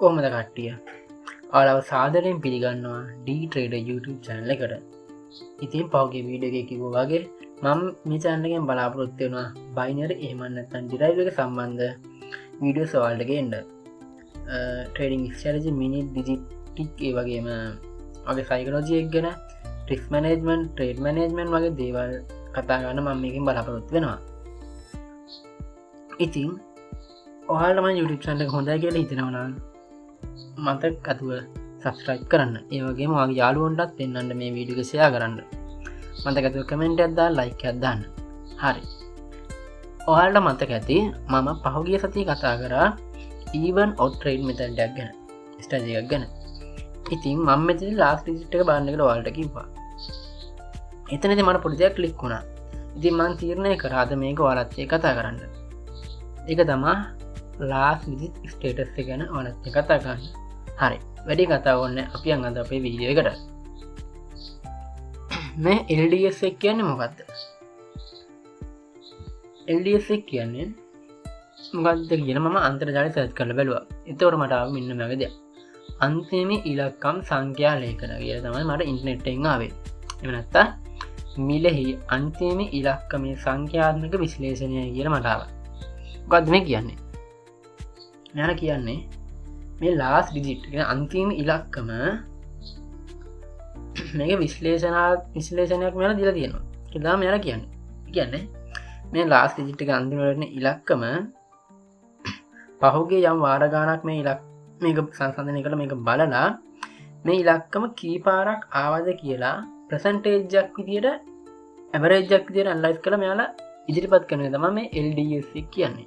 කොහොමද කට්ටිය ඔයාලව සාදරයෙන් පිළිගන්නවා ඩීට්‍රේඩ YouTube චැනල එකට. ඉතින් පවගේ වීඩියෝ එක කිව්වා වගේ මම මේ channel එකෙන් බලාපොරොත්තු වෙනවා බයිනරි එහෙම නැත්නම් ඩිරයිව් එක සම්බන්ධ වීඩියෝ සවාල්ට ගේන්න. ට්‍රේඩින් ස්ට්‍රැටජි මිනිට් ඩිජිට් ටික් ඒ වගේම වගේ සයිකොලොජි එක ගැන රිස්ක් මැනේජ්මන්ට් ට්‍රේඩ් මැනේජ්මන්ට් වගේ දේවල් කතා කරන්න මම මේකෙන් බලාපොරොත්තු වෙනවා. ඉතින් ඔයාලට මම YouTube channel එක හොඳයි කියලා හිතනවා නම් මතක අතුව සබස්ක්‍රයිබ් කරන්න. ඒ වගේම ඔයාගේ යාළුවන්ටත් පෙන්වන්න මේ වීඩියෝ එක ෂෙයා කරන්න. මතක අතුව කමෙන්ට් එකක් දාලා ලයික් එකක් දාන්න. හරි. ඔයාලට මතක ඇති මම පහුගිය සතියේ කතා කරා even out trade method එකක් ගැන, strategy එකක් ගැන. ඉතින් මම මෙතන last digit එක බලන්න කියලා ඔයාලට කිව්වා. එතනදී මට පොඩි දෙයක් ක්ලික් වුණා. ඉතින් මම තීරණය කරා අද මේක ඔයාලත් එක්ක කතා කරන්න. ඒක තමයි last digit status එක ගැන ඔයාලත් එක්ක කතා කරන්න. හරි. වැඩි කතා ඕනේ අපි යන් අද අපේ වීඩියෝ එකට. මේ LDS එක කියන්නේ මොකක්ද? LDS එක කියන්නේ මොකක්ද කියන මම අන්තර්ජාලය සර්ච් කරලා බැලුවා. ඒතකොට මට ආව මෙන්න මේ වගේ දෙයක්. අන්තිම ඉලක්කම් සංඛ්‍යා ලේඛන කියලා තමයි මට ඉන්ටර්නෙට් එකෙන් ආවේ. එහෙම නැත්නම් මිලෙහි අන්තිම ඉලක්කමේ සංඛ්‍යාත්මක විශ්ලේෂණය කියලා මට ආවා. මොකක්ද මේ කියන්නේ? මෙයාලා කියන්නේ මේ last digit කියන අන්තිම ඉලක්කම මේක විශ්ලේෂණයක් මෙයාලා දීලා තියෙනවා. කියලා මෙයාලා කියන්නේ. කියන්නේ මේ last digit එක අන්තිම වලට ඉලක්කම පහුගිය යම් වාර ගානක් මේක සංසන්දනය කරලා මේක බලලා මේ ඉලක්කම කී පාරක් ආවද කියලා percentage එකක් විදියට average එකක් විදියට analyze කරලා මෙයාලා ඉදිරිපත් කරන එක තමයි මේ LDS එක කියන්නේ.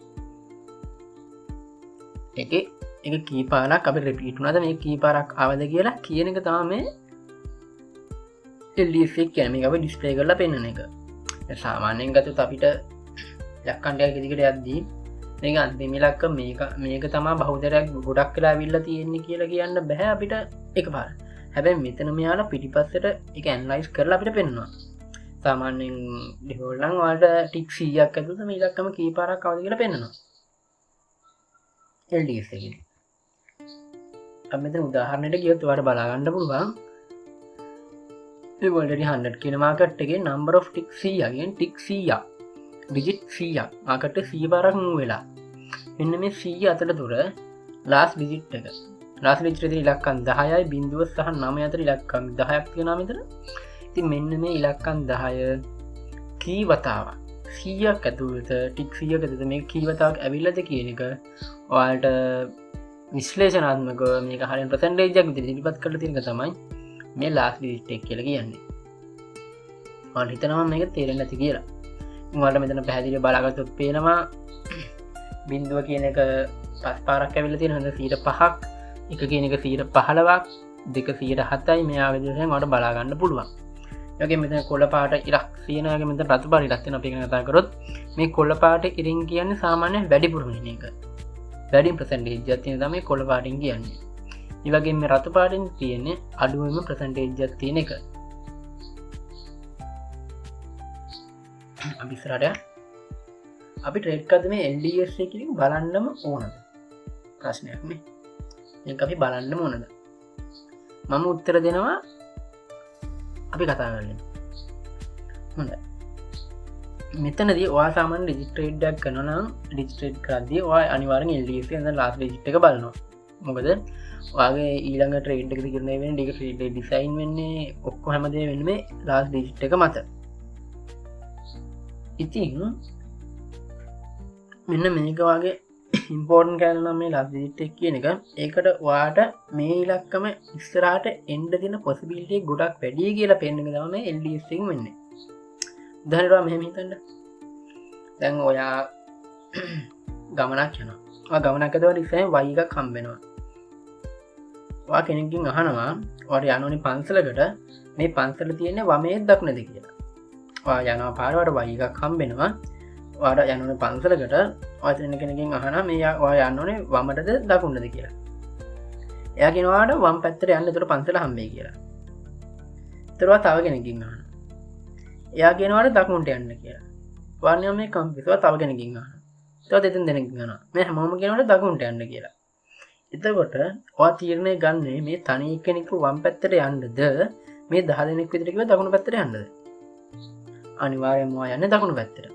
ඒක කී පාරක් අපි repeat වුණාද මේ කී පාරක් ආවද කියලා කියන එක තමයි මේ LDS එක කියන්නේ. මේක අපි display කරලා පෙන්නන එක. සාමාන්‍යයෙන් ගත්තොත් අපිට ඉලක්කම් ටිකක් ඉදිරියට යද්දී මේක අන්තිම ඉලක්ක මේක තමයි බහුතරයක් ගොඩක් වෙලා අවිල්ලා තියෙන්නේ කියලා කියන්න බෑ අපිට එකපාර. හැබැයි මෙතන මෙයාලා පිටිපස්සට ඒක ඇනලයිස් කරලා අපිට පෙන්නනවා. සාමාන්‍යයෙන් ඩිෆෝල්ට් නම් ඔයාලට ටික් 100ක් ඇතුළත මේ ඉලක්කම කී පාරක් ආවද කියලා පෙන්නනවා. LDS එකේ. අපි මෙතන උදාහරණයකට ගියොත් ඔයාලට බලා ගන්න පුළුවන්. මේ already 100 කියන මාකට් එකේ number of tick 100 කියන tick 100 digit 100 මාකට් එක 100 පාරක් move වෙලා. මෙන්න මේ 100 අතර දුර last digit එක. last digit එකේ ඉලක්කම් 10යි බිංදුව සහ 9 අතර ඉලක්කම් 10ක් තියෙනවා මෙතන. ඉතින් මෙන්න මේ ඉලක්කම් 10 කී වතාවක් 100ක් ඇතුළත tick 100ක ඇතුළත මේ කී වතාවක් ඇවිල්ලාද කියන එක ඔයාලට විශ්ලේෂණාත්මකව මේක හරියට percentage එකක් විදිහට ඉදිරිපත් කරලා තියෙන එක තමයි මේ last digit එක කියලා කියන්නේ. ඔයාලට හිතනවා මේක තේරෙන්නේ නැති කියලා. ඔයාලට මෙතන පැහැදිලිව බලාගත්තොත් පේනවා බිංදුව කියන එක 5 පාරක් ඇවිල්ලා තියෙන හොඳ 5ක්, එක කියන එක 15ක්, දෙක 7යි මේ ආ විදිහට ඔයාලට බලා ගන්න පුළුවන්. ඒ වගේම මෙතන කොළ පාට ඉරක් තියෙනවා. ඒ වගේම මෙතන රතු පාට ඉරක් තියෙනවා. අපි ගැන කතා කරොත් මේ කොළ පාට ඉරින් කියන්නේ සාමාන්‍ය වැඩිපුර වෙන එක. වැඩි percentage එකක් තියෙන තමයි කොළ පාටින් කියන්නේ. ඒ වගේම මේ රතු පාටින් තියෙන්නේ අඩුවෙන්ම percentage එකක් තියෙන එක. අපි ඉස්සරහට අපි ට්‍රේඩ් කරද්දී මේ LDS එකකින් බලන්නම ඕනද? ප්‍රශ්නයක් නේ. මේක අපි බලන්නම ඕනද? මම උත්තර දෙනවා අපි කතා කරලා. හොඳයි. මෙතනදී ඔයා සාමාන්‍ය ඩිජිට් ට්‍රේඩ් එකක් කරනවා නම් ඩිජිට් ට්‍රේඩ් කරද්දී ඔයා අනිවාර්යෙන් LDS එක ඉඳන් ලාස්ට් ඩිජිට් එක බලනවා. මොකද ඔයාගේ ඊළඟ ට්‍රේඩ් එක දිගට වෙන්නේ ඩිග ට්‍රේඩ් ඩිසයින් වෙන්නේ ඔක්කොම හැමදේම වෙන්නේ මේ ලාස්ට් ඩිජිට් එක මත. ඉතින් මෙන්න මේක වගේ ඉම්පෝර්ටන්ට් කෑල්ල නම් මේ ලාස්ට් ඩිජිට් එක කියන එක. ඒකට ඔයාට මේ ඉලක්කම ඉස්සරහට එන්න දෙන possibility එක ගොඩක් වැඩි කියලා පෙන්නන එක තමයි මේ LDS එකෙන් වෙන්නේ. උදාහරණයක් මෙහෙම හිතන්න. දැන් ඔයා ගමනක් යනවා. ඔයා ගමනක් යනකොට ඉස්සෙල්ලා y එකක් හම්බ වෙනවා. ඔයා කෙනෙක්ගෙන් අහනවා ඔයාට යන්න ඕනේ පන්සලකට මේ පන්සල තියෙන්නේ වමේද දකුණේද කියලා. ඔයා යනවා පාරවට y එකක් හම්බ වෙනවා. ඔයාට යන්න ඕනේ පන්සලකට ඔයා කෙනෙක්ගෙන් අහනවා මේ ඔයා යන්න ඕනේ වමටද දකුණටද කියලා. එයා කියනවා ඔයාට වම් පැත්තට යන්න ඒතර පන්සල හම්බෙයි කියලා. ඒතර ඔයා තව කෙනෙක්ගෙන් අහනවා. එයා කියනවාට දකුණට යන්න කියලා. ඔයා මේ කම්පියුටර් තව කෙනෙක්ගෙන් අහනවා. තව දෙතුන් දෙනෙක්ගෙන් අහනවා. මේ හැමෝම කියනවාට දකුණට යන්න කියලා. එතකොට ඔයා තීරණය ගන්නේ මේ තනි එක්කෙනෙක්ව වම් පැත්තට යන්නද මේ 10 දෙනෙක් විතර කිව්ව දකුණු පැත්තට යන්නද? අනිවාර්යයෙන්ම ඔයා යන්නේ දකුණු පැත්තට.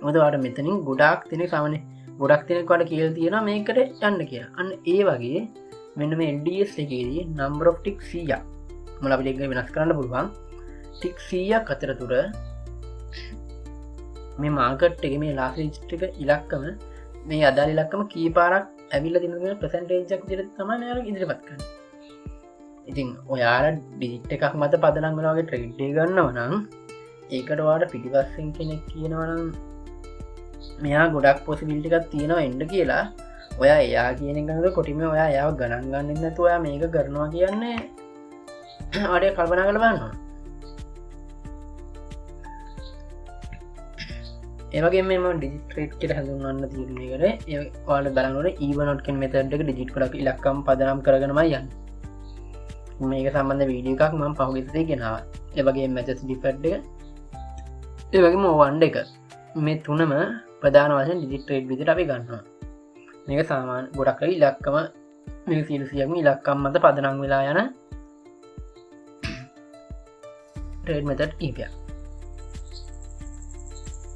මොකද ඔයාට මෙතනින් ගොඩාක් දෙනෙක් සාමාන්‍ය ගොඩක් දෙනෙක් ඔයාලට කියලා තියෙනවා මේකට යන්න කියලා. අන්න ඒ වගේ මෙන්න මේ LDS එකේදී number of tick 100ක් මොකද අපිට ඒක වෙනස් කරන්න පුළුවන්. tick 100ක් අතරතුර මේ මාකට් එකේ මේ last digit එක ඉලක්කම මේ අදාළ ඉලක්කම කී පාරක් ඇවිල්ලා තියෙනවද කියන percentage එකක් විදිහට තමයි මෙයාලා ඉදිරිපත් කරන්නේ. ඉතින් ඔයාලා ඩිජිට් එකක් මත පදනම් වෙනවා වගේ ට්‍රේඩ් එක ගන්නවා නම් ඒකට ඔයාලට පිටිපස්සෙන් කෙනෙක් කියනවා නම් මෙයා ගොඩක් පොසිබිලිටි එකක් තියෙනවා එන්න කියලා ඔයා එයා කියන එක නේද කොටිම ඔයා එයාව ගණන් ගන්නෙ නැතුව ඔයා මේක කරනවා කියන්නේ ආඩේ කල්පනා කරලා බලන්න ඕන. ඒ වගේම මේ ඩිජිට් ට්‍රේඩ් කියලා හඳුන්වන්න තියෙන එකට ඒ ඔයාලා බලන්න ඕනේ even out කියන මෙතඩ් එක ඩිජිට් ගොඩක් ඉලක්කම් පදනම් කරගෙනමයි යන්නේ. මේක සම්බන්ධ වීඩියෝ එකක් මම පහුගිය සතියේ ගෙනාවා. ඒ වගේම මැචස් ඩිෆෙක්ට් එක ඒ වගේම ඕවන් එක මේ තුනම ප්‍රධාන වශයෙන් ඩිජිට් ට්‍රේඩ් විදිහට අපි ගන්නවා. මේක සාමාන්‍ය ගොඩක් අය ඉලක්කම මේ සියලුම ඉලක්කම් මත පදනම් වෙලා යන ට්‍රේඩ් මෙතඩ් කීපයක්.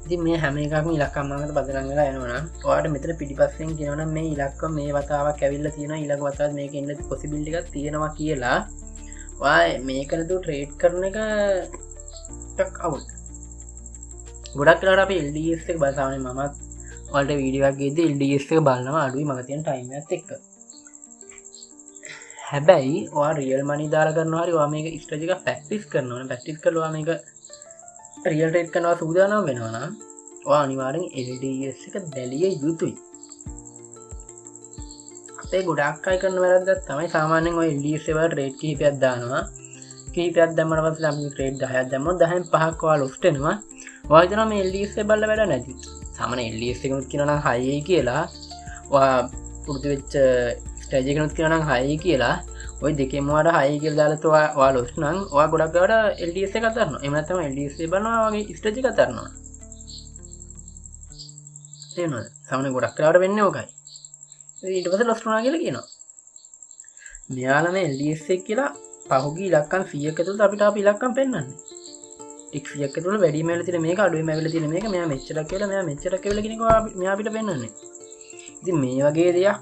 ඉතින් මේ හැම එකක්ම ඉලක්කම් මත පදනම් වෙලා යනවා නම් ඔයාලට මෙතන පිටිපස්සෙන් කියනවා නම් මේ ඉලක්කම මේ වතාවක් ඇවිල්ලා තියෙනවා ඊළඟ වතාවත් මේක එන්න පොසිබිලිටි එකක් තියෙනවා කියලා ඔයා මේක නේද ට්‍රේඩ් කරන එක ටක් අවුල්. ගොඩක් වෙලාවට අපි LDS එක බලසාවනේ මමත් ඔයාලට වීඩියෝ එකක් ගේද්දි LDS එක බලනවා අඩුයි මම තියෙන ටයිම් එකත් එක්ක. හැබැයි ඔයා රියල් මනි දාලා කරනවා හරි ඔයා මේක ස්ට්‍රැටජි එක ප්‍රැක්ටිස් කරනවා නේ ප්‍රැක්ටිස් කරලා ඔයා මේක රියල් ට්‍රේඩ් කරනවා සූදානම් වෙනවා නම් ඔයා අනිවාර්යෙන් LDS එක දැලිය යුතුයි. අපේ ගොඩක් අය කරන වැරද්දක් තමයි සාමාන්‍යයෙන් ඔය LDS එක වල ට්‍රේඩ් කිහිපයක් දානවා. කිහිපයක් දැම්මම පස්සේ අපි ට්‍රේඩ් 10ක් දැම්මොත් 10න් 5ක් ඔයා ලොස්ට් වෙනවා. ඔයා හිතනවා මේ LDS එක බලලා වැඩ නැති. සාමාන්‍ය LDS එකනොත් කියනවා නම් හයියි කියලා. ඔයා පුරුදු වෙච්ච ස්ට්‍රැටජි එකනොත් කියනවා නම් හයියි කියලා. ඔය දෙකෙන්ම ඔයාට හයියි කියලා දාලා ඔයා ලොස්ට් නම් ඔයා ගොඩක් වෙලාවට LDS එක අතහරිනවා. එහෙම නැත්නම් LDS එක බලනවා වගේ ස්ට්‍රැටජි එක අතහරිනවා. තේරෙනවද? සාමාන්‍ය ගොඩක් වෙලාවට වෙන්නේ ඕකයි. ඊට පස්සේ ලොස්ට් වුණා කියලා කියනවා. මෙයාලා මේ LDS එක කියලා පහුගිය ඉලක්කම් 100ක ඇතුළත අපිට අපි ඉලක්කම් පෙන්වන්නේ. ටික් 100ක ඇතුළත වැඩිම වෙලා තියෙන මේක අඩුවෙම වෙලා තියෙන මේක මෙයා මෙච්චරක් කියලා මෙයා මෙච්චරක් කියලා කියන එක මෙයා අපිට පෙන්වන්නේ. ඉතින් මේ වගේ දෙයක්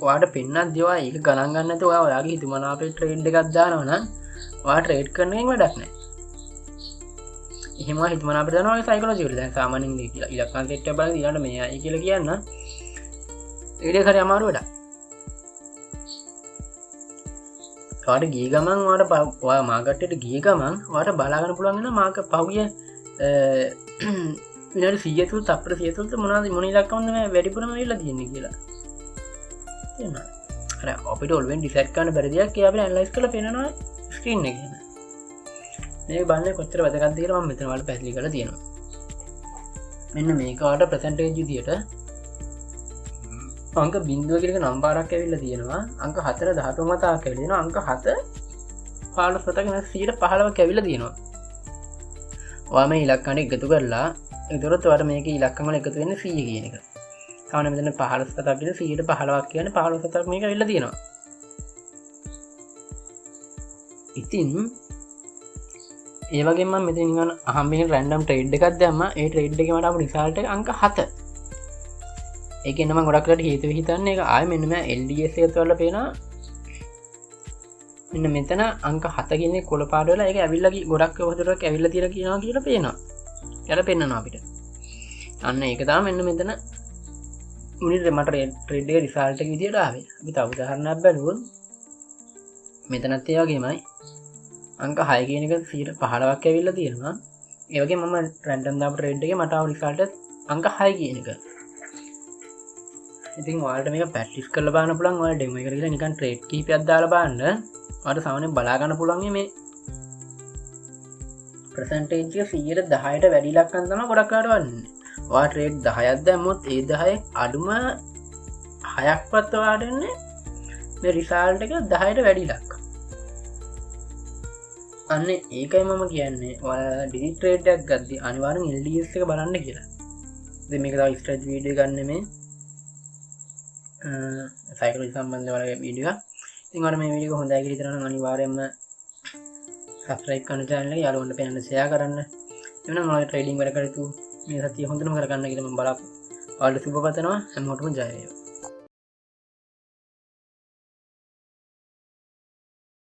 ඔයාට පෙන්වද්දී ඔයා ඒක ගණන් ගන්න නැතුව ඔයා ඔයාගේ හිතමනාපේ ට්‍රේඩ් එකක් දානවා නම් ඔයා ට්‍රේඩ් කරන එකෙන් වැඩක් නැහැ. එහෙම ඔයා හිතමනාපේ දානවා ඔය සයිකොලොජි වල දැන් සාමාන්‍යයෙන් මේ කියලා ඉලක්කම් සෙට් එක බලන් ඊළඟට මෙයායි කියලා කියන්න ඊට හරි අමාරු වැඩක්. ඔයාට ගිය ගමන් ඔයා මාකට් එකට ගිය ගමන් ඔයාට බලා ගන්න පුළුවන් වෙනවා මාක පහුගිය විනාඩි 100 තුල තප්පර 100 තුල මොන ඉලක්කම්ද මේ වැඩිපුරම වෙලා තියෙන්නේ කියලා. තේරුණාද? අර අපිට ඔල්වෙන් ඩිසයිඩ් කරන්න බැරි දෙයක් ඒ අපිට ඇනලයිස් කරලා පේනවා ස්ක්‍රීන් එකේ. මේක බලන්නේ කොච්චර වැදගත්ද කියලා මම මෙතන වල පැහැදිලි කරලා තියෙනවා. මෙන්න මේක ඔයාට පර්සන්ටේජ් විදියට අංක 0 කියන නම්බරයක් ඇවිල්ලා තියෙනවා. අංක 4 13 මතක් ඇවිල්ලා තියෙනවා. අංක 7 15 සතක නැත් 115ක් ඇවිල්ලා තියෙනවා. ඔයා මේ ඉලක්කම් එකතු කරලා ඒතරත් ඔයාට මේකේ ඉලක්කම් වල එකතු වෙන්නේ 100 කියන එක. කවුනේ මෙතන 15 සතක් කියන 115ක් කියන්නේ 15 සතක් මේක ඇවිල්ලා තියෙනවා. ඉතින් ඒ වගේම මම මෙතන නිකන් අහම්බෙන් රැන්ඩම් ට්‍රේඩ් එකක් දැම්මා. ඒ ට්‍රේඩ් එකේ මට ආපු රිසල්ට් එක අංක 7. ඒක එන්නම ගොඩක් වෙලාට හේතුව හිතන්නේ ඒක ආයෙ මෙන්න මම LDS එක තුල පේනවා මෙන්න මෙතන අංක 7 කියන්නේ කොළ පාට වෙලා ඒක ඇවිල්ලා ගොඩක් වහදරක් ඇවිල්ලා තියලා කියනවා කියලා පේනවා. එයාලා පෙන්නනවා අපිට. අන්න ඒක තමයි මෙන්න මෙතන මුලින්ම මට ට්‍රේඩ් එකේ රිසල්ට් එක විදියට ආවේ. අපි තව උදාහරණයක් බලුවොත් මෙතනත් ඒ වගේමයි අංක 6 කියන එක 15ක් ඇවිල්ලා තියෙනවා. ඒ වගේම මම රැන්ඩම් දාපු ට්‍රේඩ් එකේ මට ආව රිසල්ට් අංක 6 කියන එක. ඉතින් ඔයාලට මේක ප්‍රැක්ටිස් කරලා බලන්න පුළුවන්. ඔයාලා ඩෙමෝ එකට ගිහලා නිකන් ට්‍රේඩ් කීපයක් දාලා බලන්න. ඔයාලට සාමාන්‍යයෙන් බලා ගන්න පුළුවන් මේ percentage එක 110ට වැඩි ඉලක්කම් තමයි ගොඩක් කාට වන්නේ. ඔයා ට්‍රේඩ් 10ක් දැම්මොත් ඒ 10 අඩුම 6ක්වත් ඔයාට එන්නේ මේ රිසල්ට් එක 10ට වැඩි ඉලක්කම්. අන්න ඒකයි මම කියන්නේ ඔයාලා ඩිජිට් ට්‍රේඩ් එකක් ගද්දී අනිවාර්යෙන් LDS එක බලන්න කියලා. ඉතින් මේක තව ස්ට්‍රැටජි වීඩියෝ ගන්න මේ සයිකලොජි සම්බන්ධ වල වීඩියෝ. ඉතින් ඔයාලා මේ වීඩියෝ හොඳයි කියලා හිතනවා නම් අනිවාර්යයෙන්ම සබස්ක්‍රයිබ් කරන්න channel එක යාළුවන්ට පෙන්නන්න ෂෙයා කරන්න. එවනම් ඔයාලා ට්‍රේඩින් වැඩ කටයුතු මේ සතිය හොඳටම කරගන්න කියලා මම ඔයාලට සුබ පතනවා. හැමෝටම ජය වේවා.